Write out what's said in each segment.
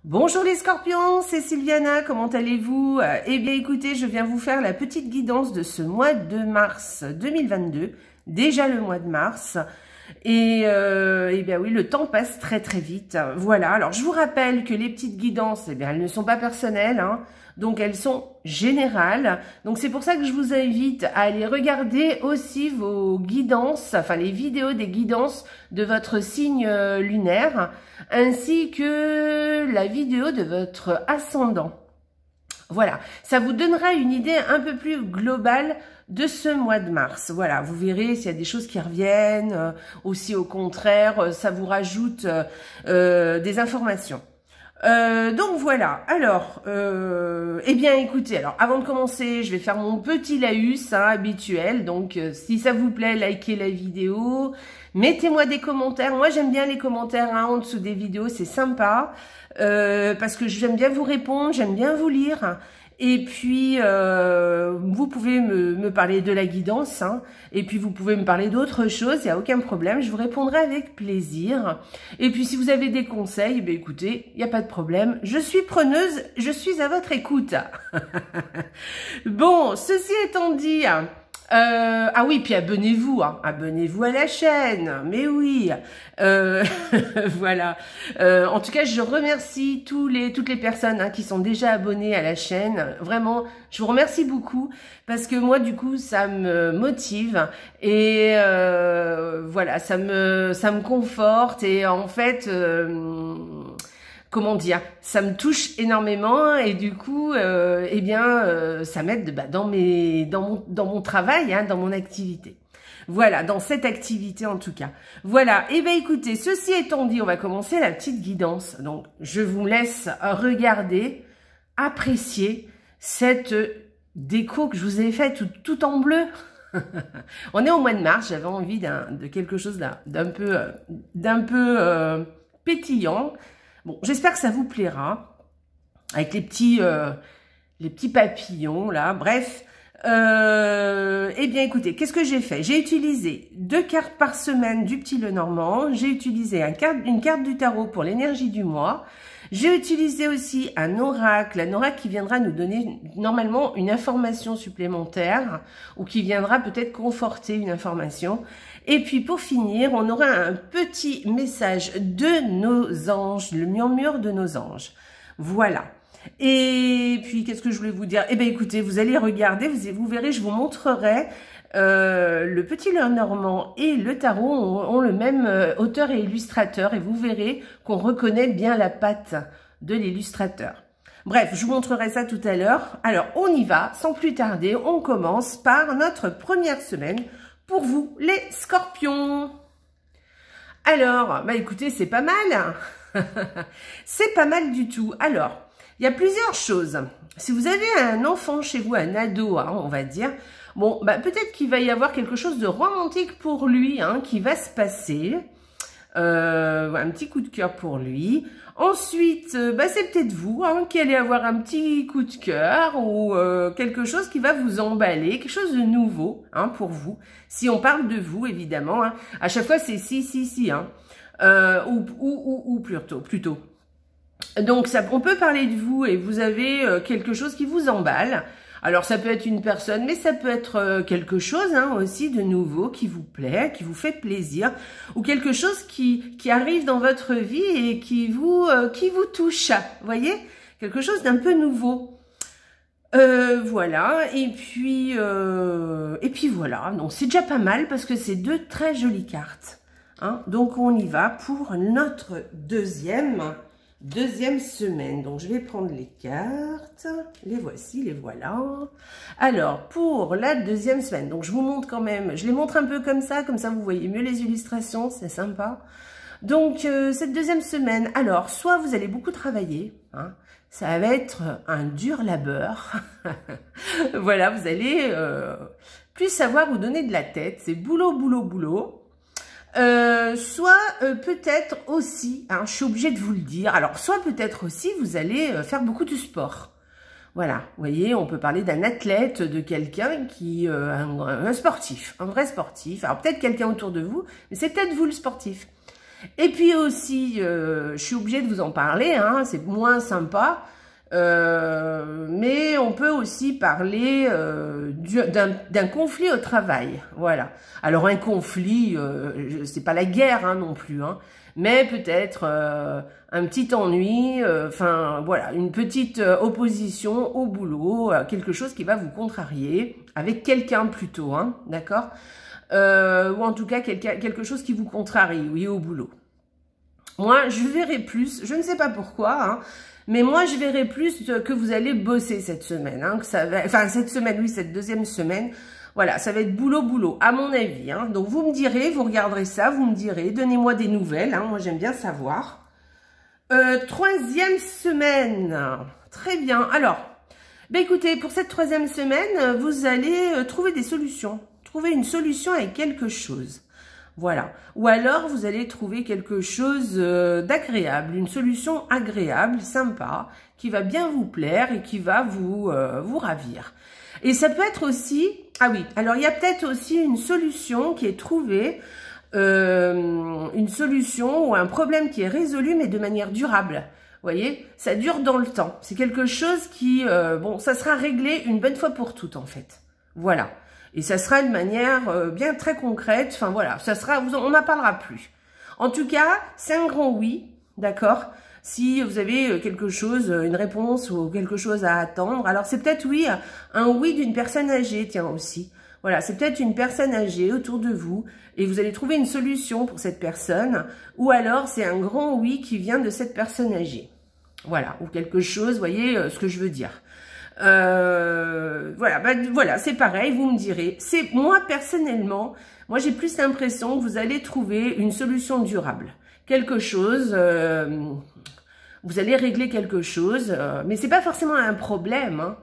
Bonjour les scorpions, c'est Sylviana, comment allez-vous? Eh bien écoutez, je viens vous faire la petite guidance de ce mois de mars 2022, déjà le mois de mars. Et bien oui, le temps passe très très vite. Voilà, alors je vous rappelle que les petites guidances, eh bien elles ne sont pas personnelles, hein, donc elles sont générales. Donc c'est pour ça que je vous invite à aller regarder aussi vos guidances, enfin les vidéos des guidances de votre signe lunaire, ainsi que la vidéo de votre ascendant. Voilà, ça vous donnera une idée un peu plus globale de ce mois de mars. Voilà, vous verrez s'il y a des choses qui reviennent, aussi au contraire, ça vous rajoute des informations. Donc voilà, alors, eh bien écoutez, alors avant de commencer, je vais faire mon petit laïus habituel, donc si ça vous plaît, likez la vidéo, mettez-moi des commentaires, moi j'aime bien les commentaires en dessous des vidéos, c'est sympa, parce que j'aime bien vous répondre, j'aime bien vous lire. Et puis, vous pouvez me parler de la guidance, hein, et puis vous pouvez me parler d'autres choses, il n'y a aucun problème, je vous répondrai avec plaisir. Et puis, si vous avez des conseils, ben écoutez, il n'y a pas de problème, je suis preneuse, je suis à votre écoute. Bon, ceci étant dit, ah oui, puis abonnez-vous, hein, abonnez-vous à la chaîne, mais oui, voilà. En tout cas, je remercie toutes les personnes qui sont déjà abonnées à la chaîne. Vraiment, je vous remercie beaucoup parce que moi, du coup, ça me motive et voilà, ça me conforte et en fait. Comment dire, ça me touche énormément et du coup, eh bien, ça m'aide dans mon travail, hein, dans mon activité. Voilà, dans cette activité en tout cas. Voilà, et bien écoutez, ceci étant dit, on va commencer la petite guidance. Donc, je vous laisse regarder, apprécier cette déco que je vous ai faite tout en bleu. On est au mois de mars, j'avais envie de quelque chose d'un peu pétillant. Bon, j'espère que ça vous plaira, avec les petits papillons, là, bref. Eh bien, écoutez, qu'est-ce que j'ai fait? J'ai utilisé 2 cartes par semaine du Petit Lenormand, j'ai utilisé une carte du tarot pour l'énergie du mois, j'ai utilisé aussi un oracle qui viendra nous donner normalement une information supplémentaire, ou qui viendra peut-être conforter une information. Et puis pour finir, on aura un petit message de nos anges, le murmure de nos anges. Voilà. Et puis qu'est-ce que je voulais vous dire? Eh bien écoutez, vous allez regarder, vous verrez, je vous montrerai. Le Petit Lenormand et le tarot ont le même auteur et illustrateur et vous verrez qu'on reconnaît bien la patte de l'illustrateur. Bref, je vous montrerai ça tout à l'heure. Alors, on y va, sans plus tarder, on commence par notre première semaine pour vous, les scorpions. Alors, bah écoutez, c'est pas mal. C'est pas mal du tout. Alors, il y a plusieurs choses. Si vous avez un enfant chez vous, un ado, hein, on va dire, bon, bah peut-être qu'il va y avoir quelque chose de romantique pour lui, hein, qui va se passer. Un petit coup de cœur pour lui. Ensuite, bah, c'est peut-être vous qui allez avoir un petit coup de cœur ou quelque chose qui va vous emballer, quelque chose de nouveau pour vous. Si on parle de vous, évidemment, à chaque fois c'est si, ou plutôt. Donc, on peut parler de vous et vous avez quelque chose qui vous emballe. Alors, ça peut être une personne, mais ça peut être quelque chose aussi de nouveau qui vous plaît, qui vous fait plaisir, ou quelque chose qui arrive dans votre vie et qui vous touche. Vous voyez? Quelque chose d'un peu nouveau. Voilà. Et puis voilà. Donc, c'est déjà pas mal parce que c'est 2 très jolies cartes. Hein. Donc, on y va pour notre deuxième semaine. Donc, je vais prendre les cartes. Les voici, les voilà. Alors, pour la deuxième semaine, donc je vous montre quand même, je les montre un peu comme ça vous voyez mieux les illustrations, c'est sympa. Donc, cette deuxième semaine, alors, soit vous allez beaucoup travailler, hein, ça va être un dur labeur. Voilà, vous allez plus savoir vous donner de la tête, c'est boulot, boulot, boulot. Soit peut-être aussi, je suis obligée de vous le dire, alors soit peut-être aussi vous allez faire beaucoup de sport. Voilà, vous voyez, on peut parler d'un athlète, de quelqu'un qui, un sportif, un vrai sportif. Alors peut-être quelqu'un autour de vous, mais c'est peut-être vous le sportif. Et puis aussi, je suis obligée de vous en parler, hein, c'est moins sympa, mais on peut aussi parler d'un conflit au travail, voilà. Alors un conflit, c'est pas la guerre hein, non plus, hein, mais peut-être un petit ennui, enfin voilà, une petite opposition au boulot, quelque chose qui va vous contrarier, avec quelqu'un plutôt, hein, d'accord, ou en tout cas quelque chose qui vous contrarie, oui, au boulot. Moi, je verrai plus, je ne sais pas pourquoi, hein, mais moi, je verrai plus que vous allez bosser cette semaine. Hein, que ça va, enfin, cette semaine, oui, cette deuxième semaine. Voilà, ça va être boulot, boulot, à mon avis. Hein. Donc, vous me direz, vous regarderez ça, vous me direz, donnez-moi des nouvelles. Hein, moi, j'aime bien savoir. Troisième semaine. Très bien. Alors, ben écoutez, pour cette troisième semaine, vous allez trouver des solutions. Trouver une solution avec quelque chose. Voilà. Ou alors, vous allez trouver quelque chose d'agréable, une solution agréable, sympa, qui va bien vous plaire et qui va vous ravir. Et ça peut être aussi... Ah oui, alors il y a peut-être aussi une solution qui est trouvée, une solution ou un problème qui est résolu, mais de manière durable. Vous voyez, ça dure dans le temps. C'est quelque chose qui... bon, ça sera réglé une bonne fois pour toutes, en fait. Voilà. Et ça sera de manière bien très concrète. Enfin voilà, ça sera, on n'en parlera plus. En tout cas, c'est un grand oui, d'accord? Si vous avez quelque chose, une réponse ou quelque chose à attendre. Alors c'est peut-être oui, un oui d'une personne âgée, tiens aussi. Voilà, c'est peut-être une personne âgée autour de vous et vous allez trouver une solution pour cette personne. Ou alors c'est un grand oui qui vient de cette personne âgée. Voilà, ou quelque chose, vous voyez ce que je veux dire. Voilà, voilà, c'est pareil, vous me direz. C'est moi personnellement, moi j'ai plus l'impression que vous allez trouver une solution durable, quelque chose. Vous allez régler quelque chose, mais c'est pas forcément un problème.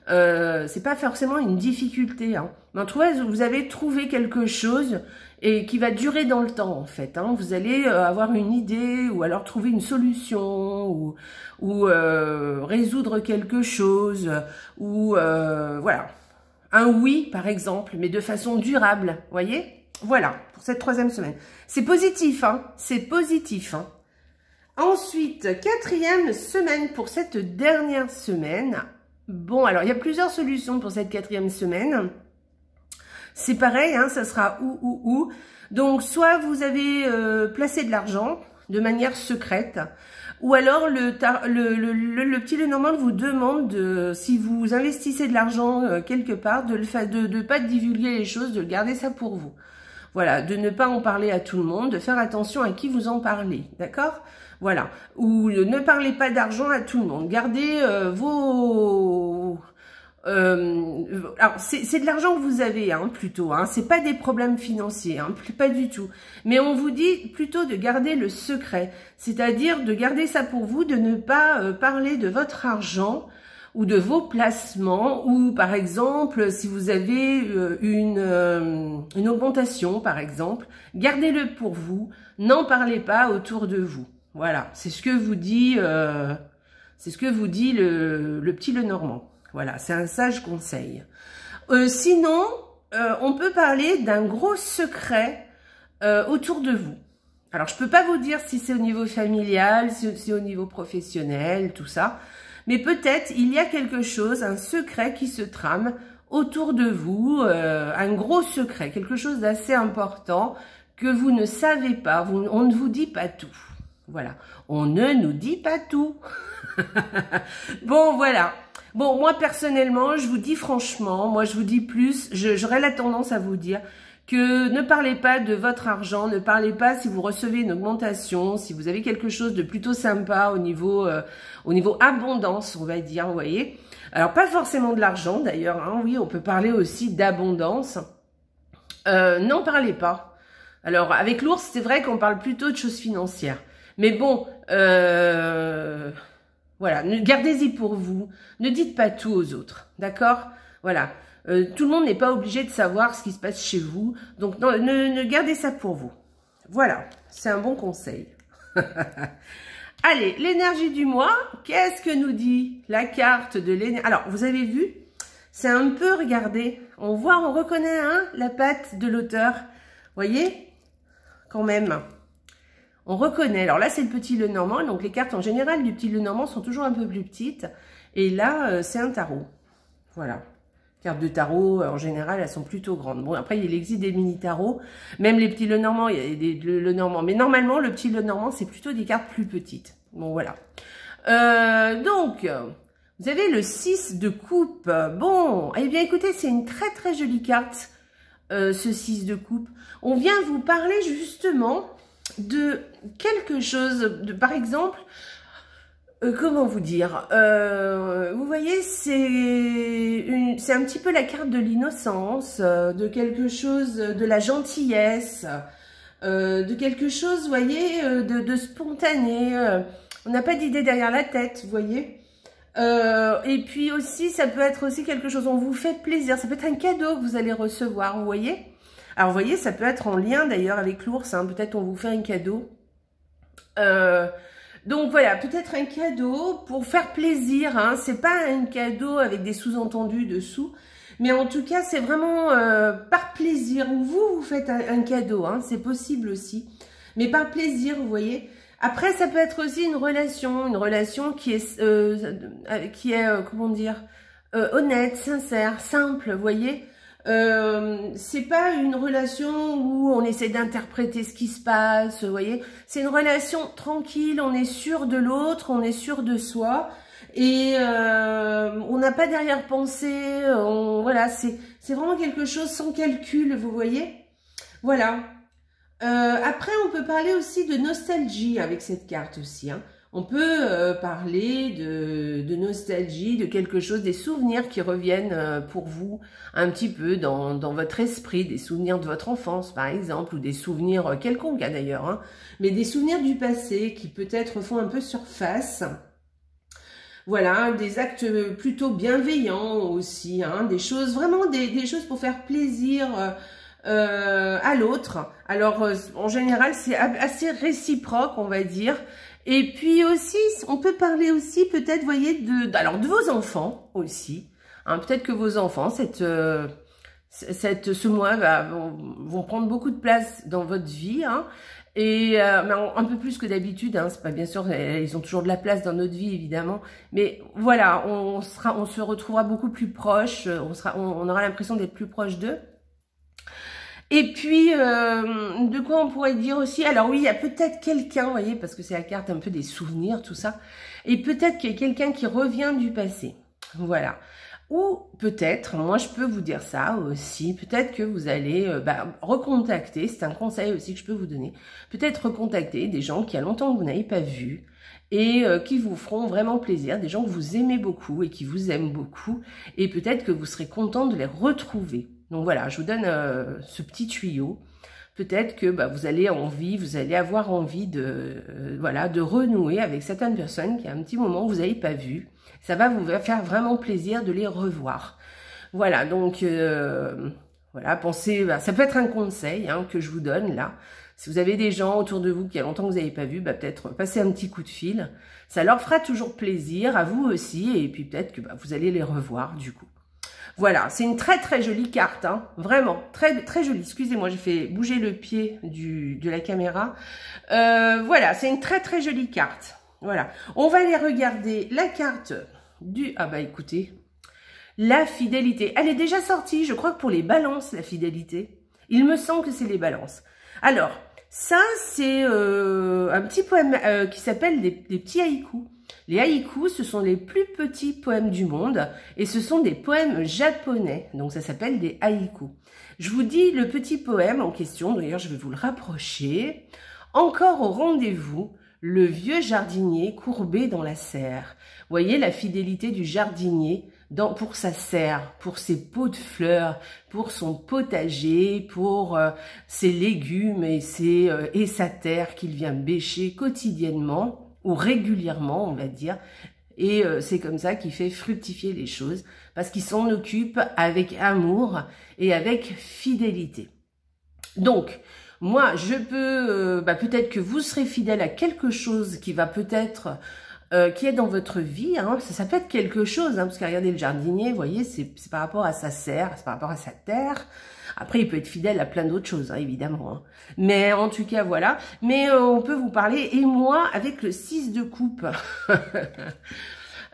Hein. C'est pas forcément une difficulté. Hein. Mais en tout cas, vous avez trouvé quelque chose et qui va durer dans le temps en fait. Hein. Vous allez avoir une idée ou alors trouver une solution ou résoudre quelque chose ou voilà. Un oui par exemple, mais de façon durable, voyez. Voilà, pour cette troisième semaine. C'est positif, hein. C'est positif, hein. Ensuite, quatrième semaine pour cette dernière semaine. Bon, alors il y a plusieurs solutions pour cette quatrième semaine. C'est pareil, hein, ça sera ou. Donc, soit vous avez placé de l'argent de manière secrète, ou alors le petit Lenormand vous demande, si vous investissez de l'argent quelque part, de ne pas divulguer les choses, de garder ça pour vous. Voilà, de ne pas en parler à tout le monde, de faire attention à qui vous en parlez, d'accord? Voilà, ou ne parlez pas d'argent à tout le monde, gardez vos... alors c'est de l'argent que vous avez, hein, plutôt, hein, c'est pas des problèmes financiers, hein, pas du tout. Mais on vous dit plutôt de garder le secret, c'est-à-dire de garder ça pour vous, de ne pas parler de votre argent ou de vos placements, ou par exemple, si vous avez une augmentation, par exemple, gardez-le pour vous, n'en parlez pas autour de vous. Voilà, c'est ce que vous dit, le petit Lenormand. Voilà, c'est un sage conseil. Sinon, on peut parler d'un gros secret autour de vous. Alors, je peux pas vous dire si c'est au niveau familial, si c'est au niveau professionnel, tout ça. Mais peut-être il y a quelque chose, un secret qui se trame autour de vous, un gros secret, quelque chose d'assez important que vous ne savez pas, on ne vous dit pas tout. Voilà, on ne nous dit pas tout. Bon, voilà. Bon, moi personnellement, je vous dis franchement, moi je vous dis plus, j'aurais la tendance à vous dire que ne parlez pas de votre argent, ne parlez pas si vous recevez une augmentation, si vous avez quelque chose de plutôt sympa au niveau abondance, on va dire, vous voyez. Alors, pas forcément de l'argent d'ailleurs, hein, oui, on peut parler aussi d'abondance. N'en parlez pas. Alors, avec l'ours, c'est vrai qu'on parle plutôt de choses financières. Mais bon, voilà, gardez-y pour vous, ne dites pas tout aux autres, d'accord? Voilà. Tout le monde n'est pas obligé de savoir ce qui se passe chez vous. Donc, ne gardez ça pour vous. Voilà, c'est un bon conseil. Allez, l'énergie du mois, qu'est-ce que nous dit la carte de l'énergie? Alors, vous avez vu, c'est un peu, regardez, on reconnaît hein, la patte de l'auteur. Voyez, quand même. On reconnaît. Alors là, c'est le petit Lenormand. Donc, les cartes en général du petit Lenormand sont toujours un peu plus petites. Et là, c'est un tarot. Voilà. Cartes de tarot, en général, elles sont plutôt grandes. Bon, après, il existe des mini-tarots. Même les petits Lenormand, il y a des Lenormand. Mais normalement, le petit Lenormand, c'est plutôt des cartes plus petites. Bon, voilà. Donc, vous avez le 6 de coupe. Bon, eh bien, écoutez, c'est une très, très jolie carte, ce 6 de coupe. On vient vous parler, justement, de quelque chose, par exemple, comment vous dire, vous voyez, c'est un petit peu la carte de l'innocence, de quelque chose, de la gentillesse, de quelque chose, vous voyez, de spontané. On n'a pas d'idée derrière la tête, vous voyez. Et puis aussi, ça peut être aussi quelque chose, on vous fait plaisir, ça peut être un cadeau que vous allez recevoir, vous voyez. Alors, vous voyez, ça peut être en lien d'ailleurs avec l'ours, hein, peut-être on vous fait un cadeau. Donc voilà, peut-être un cadeau pour faire plaisir, hein. C'est pas un cadeau avec des sous-entendus dessous, mais en tout cas, c'est vraiment par plaisir, ou vous faites un cadeau, hein, c'est possible aussi, mais par plaisir, vous voyez. Après, ça peut être aussi une relation qui est comment dire, honnête, sincère, simple, vous voyez. C'est pas une relation où on essaie d'interpréter ce qui se passe, vous voyez. C'est une relation tranquille, on est sûr de l'autre, on est sûr de soi, et on n'a pas d'arrière-pensée, voilà, c'est vraiment quelque chose sans calcul, vous voyez. Voilà. Après, on peut parler aussi de nostalgie avec cette carte aussi, hein. On peut parler de nostalgie, de quelque chose, des souvenirs qui reviennent pour vous un petit peu dans votre esprit, des souvenirs de votre enfance par exemple, ou des souvenirs quelconques d'ailleurs, hein, mais des souvenirs du passé qui peut-être font un peu surface. Voilà, des actes plutôt bienveillants aussi, hein, des choses, vraiment des choses pour faire plaisir à l'autre. Alors, en général, c'est assez réciproque, on va dire. Et puis aussi, on peut parler aussi peut-être, vous voyez, de vos enfants aussi. Hein, peut-être que vos enfants, ce mois, vont prendre beaucoup de place dans votre vie. Hein, et mais un peu plus que d'habitude. Hein, c'est pas bien sûr, ils ont toujours de la place dans notre vie évidemment. Mais voilà, on se retrouvera beaucoup plus proches. On aura l'impression d'être plus proche d'eux. Et puis, de quoi on pourrait dire aussi, alors oui, il y a peut-être quelqu'un, vous voyez, parce que c'est la carte un peu des souvenirs, tout ça, et peut-être qu'il y a quelqu'un qui revient du passé, voilà. Ou peut-être, moi je peux vous dire ça aussi, peut-être que vous allez recontacter, c'est un conseil aussi que je peux vous donner, peut-être recontacter des gens qui a longtemps que vous n'avez pas vu, et qui vous feront vraiment plaisir, des gens que vous aimez beaucoup et qui vous aiment beaucoup, et peut-être que vous serez content de les retrouver. Donc voilà, je vous donne ce petit tuyau. Peut-être que vous allez avoir envie de renouer avec certaines personnes qui a un petit moment vous n'avez pas vu. Ça va vous faire vraiment plaisir de les revoir. Voilà, donc voilà, pensez, ça peut être un conseil hein, que je vous donne là. Si vous avez des gens autour de vous qui a longtemps que vous n'avez pas vu, peut-être passer un petit coup de fil. Ça leur fera toujours plaisir, à vous aussi, et puis peut-être que vous allez les revoir du coup. Voilà, c'est une très très jolie carte, hein, vraiment, très très jolie. Excusez-moi, j'ai fait bouger le pied de la caméra. Voilà, c'est une très très jolie carte. Voilà, on va aller regarder la carte du... Ah bah écoutez, la fidélité. Elle est déjà sortie, je crois que pour les balances, la fidélité. Il me semble que c'est les balances. Alors, ça c'est un petit poème qui s'appelle des petits haïkus. Les haïkus, ce sont les plus petits poèmes du monde et ce sont des poèmes japonais. Donc, ça s'appelle des haïkus. Je vous dis le petit poème en question. D'ailleurs, je vais vous le rapprocher. Encore au rendez-vous, le vieux jardinier courbé dans la serre. Vous voyez la fidélité du jardinier pour sa serre, pour ses pots de fleurs, pour son potager, pour ses légumes et sa terre qu'il vient bêcher quotidiennement. Ou régulièrement, on va dire, et c'est comme ça qu'il fait fructifier les choses, parce qu'il s'en occupe avec amour et avec fidélité. Donc, moi, je peux, peut-être que vous serez fidèle à quelque chose qui va peut-être qui est dans votre vie, hein. Ça peut être quelque chose, hein, parce que regardez le jardinier, vous voyez, c'est par rapport à sa serre, c'est par rapport à sa terre. Après, il peut être fidèle à plein d'autres choses, hein, évidemment. Hein. Mais en tout cas, voilà. Mais on peut vous parler, et moi, avec le 6 de coupe,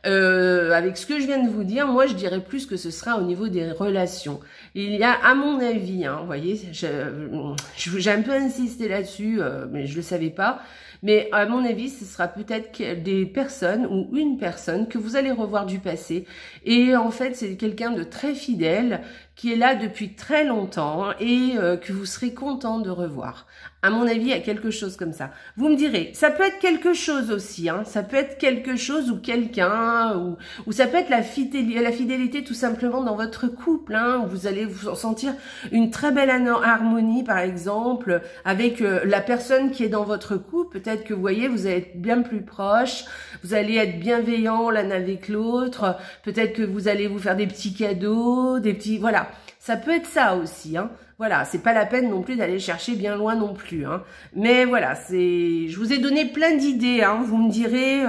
avec ce que je viens de vous dire, moi, je dirais plus que ce sera au niveau des relations. Il y a, à mon avis, hein, vous voyez, j'ai un peu insisté là-dessus, mais je le savais pas. Mais à mon avis, ce sera peut-être des personnes ou une personne que vous allez revoir du passé. Et en fait, c'est quelqu'un de très fidèle qui est là depuis très longtemps et que vous serez content de revoir. À mon avis, il y a quelque chose comme ça. Vous me direz, ça peut être quelque chose aussi, hein. Ça peut être quelque chose ou quelqu'un, ou ça peut être la fidélité tout simplement dans votre couple, hein, où vous allez vous sentir une très belle harmonie, par exemple, avec la personne qui est dans votre couple. Peut-être que vous voyez, vous allez être bien plus proches, vous allez être bienveillants l'un avec l'autre, peut-être que vous allez vous faire des petits cadeaux, des petits... Voilà, ça peut être ça aussi, hein. Voilà, c'est pas la peine non plus d'aller chercher bien loin non plus, hein. Mais voilà, je vous ai donné plein d'idées, hein. Vous me direz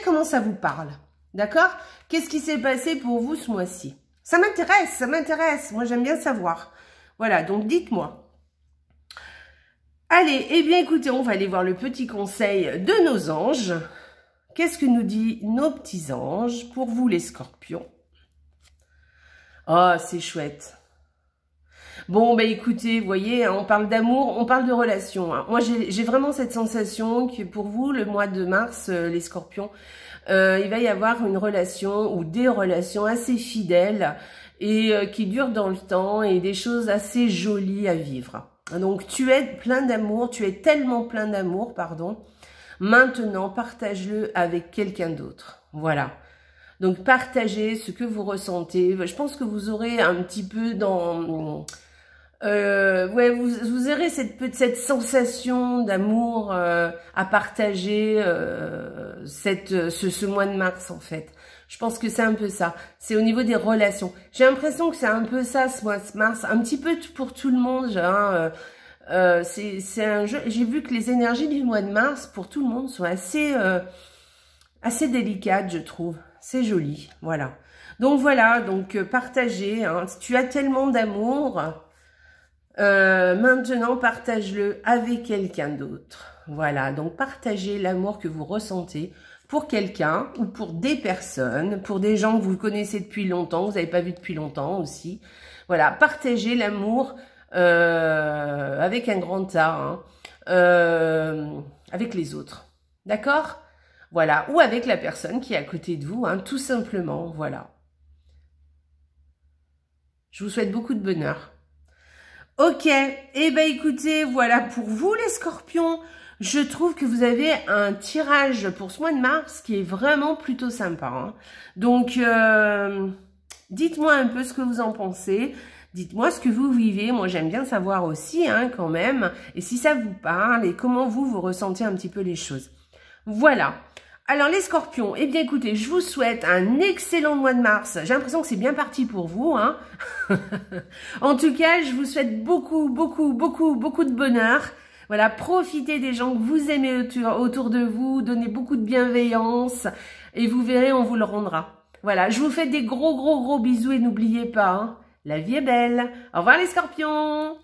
comment ça vous parle, d'accord? Qu'est-ce qui s'est passé pour vous ce mois-ci? Ça m'intéresse. Moi, j'aime bien savoir. Voilà, donc dites-moi. Allez, eh bien, écoutez, on va aller voir le petit conseil de nos anges. Qu'est-ce que nous dit nos petits anges pour vous, les scorpions? Oh, c'est chouette. Bon, bah écoutez, vous voyez, hein, on parle d'amour, on parle de relation. Hein. Moi, j'ai vraiment cette sensation que pour vous, le mois de mars, les scorpions, il va y avoir une relation ou des relations assez fidèles et qui durent dans le temps et des choses assez jolies à vivre. Donc, tu es plein d'amour, tu es tellement plein d'amour, pardon. Maintenant, partage-le avec quelqu'un d'autre. Voilà. Donc, partagez ce que vous ressentez. Je pense que vous aurez un petit peu dans... ouais, vous aurez cette sensation d'amour à partager ce mois de mars, en fait. Je pense que c'est un peu ça. C'est au niveau des relations. J'ai l'impression que c'est un peu ça, ce mois de mars. Un petit peu pour tout le monde. Hein, c'est un jeu. J'ai vu que les énergies du mois de mars, pour tout le monde, sont assez délicates, je trouve. C'est joli, voilà. Donc voilà, donc partagez. Hein. Si tu as tellement d'amour, maintenant partage-le avec quelqu'un d'autre. Voilà, donc partagez l'amour que vous ressentez pour quelqu'un ou pour des personnes, pour des gens que vous connaissez depuis longtemps, vous n'avez pas vu depuis longtemps aussi. Voilà, partagez l'amour avec un grand A, hein, avec les autres. D'accord ? Voilà, ou avec la personne qui est à côté de vous, hein, tout simplement, voilà. Je vous souhaite beaucoup de bonheur. Ok, eh ben écoutez, voilà pour vous les scorpions. Je trouve que vous avez un tirage pour ce mois de mars qui est vraiment plutôt sympa. Hein. Donc, dites-moi un peu ce que vous en pensez. Dites-moi ce que vous vivez. Moi, j'aime bien savoir aussi, hein, quand même. Et si ça vous parle et comment vous ressentez un petit peu les choses. Voilà. Alors les scorpions, eh bien écoutez, je vous souhaite un excellent mois de mars. J'ai l'impression que c'est bien parti pour vous. Hein. En tout cas, je vous souhaite beaucoup de bonheur. Voilà, profitez des gens que vous aimez autour de vous, donnez beaucoup de bienveillance et vous verrez, on vous le rendra. Voilà, je vous fais des gros bisous et n'oubliez pas, hein, la vie est belle. Au revoir les scorpions.